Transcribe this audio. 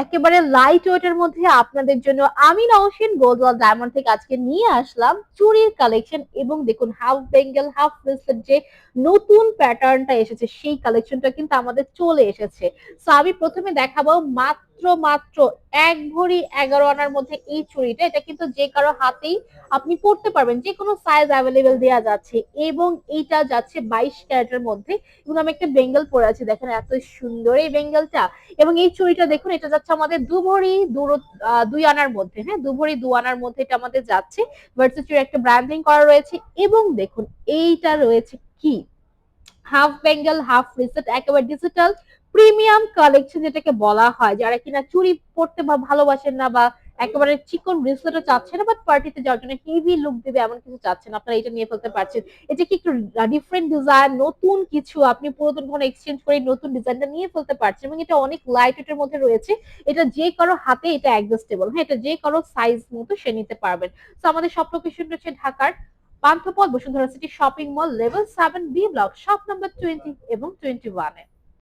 একেবারে লাইট ওয়েটের মধ্যে আপনাদের জন্য আমি নওশিন গোল্ডওয়াল ডায়মন্ড থেকে আজকে নিয়ে আসলাম চুড়ির কালেকশন। এবং দেখুন হাফ বেঙ্গল হাফ ব্রেসলেট যে নতুন প্যাটার্নটা এসেছে সেই কালেকশনটা কিন্তু আমাদের চলে এসেছে। তো আমি প্রথমে দেখাবো মাত্র মাত্র 1 ভরি 11 আনার মধ্যে এই চুড়িটা। এটা কিন্তু যে কারো হাতেই আপনি পড়তে পারবেন, যে কোনো সাইজ অ্যাভেলেবেল দেওয়া যাচ্ছে। এবং এইটা যাচ্ছে 22 ক্যারেটের মধ্যে। এবং আমি একটা বেঙ্গল পরে আছি, দেখেন এত সুন্দর এই বেঙ্গলটা। এবং এই চুড়িটা দেখুন, এটা যাচ্ছে আমাদের 2 ভরি 2 আনার মধ্যে। হ্যাঁ, 2 ভরি 2 আনার মধ্যে এটা আমাদের যাচ্ছে। ভার্সিটির একটা ব্র্যান্ডিং করা রয়েছে। এবং দেখুন এইটা রয়েছে কি, হাফ বেঙ্গল হাফ রিসেট, একেবারে ডিজিটাল প্রিমিয়াম কালেকশন যেটাকে বলা হয়। যারা কিনা চুড়ি পড়তে বা ভালোবাসেন না, বা একেবারে চিকন ব্রেসলেটও চাচ্ছেন না, বাট পার্টিতে যাওয়ার জন্য হেভি লুক দিবে এমন কিছু চাচ্ছেন, আপনারা এটা নিয়ে ফেলতে পারছেন। এটা কি একটু ডিফারেন্ট ডিজাইন, নতুন কিছু, আপনি পুরাতন কোনো এক্সচেঞ্জ করে নতুন ডিজাইনটা নিয়ে ফেলতে পারছেন। এবং এটা অনেক লাইট ওয়েটের মধ্যে রয়েছে। এটা যে কারো হাতে এটা অ্যাডজাস্টেবল। হ্যাঁ, এটা যে কারো সাইজ মতো সে নিতে পারবেন। তো আমাদের সব লোকেশন হচ্ছে ঢাকার Panthapath Bashundhara city shopping mall level 7 B block shop number 20 এবং 21 এ।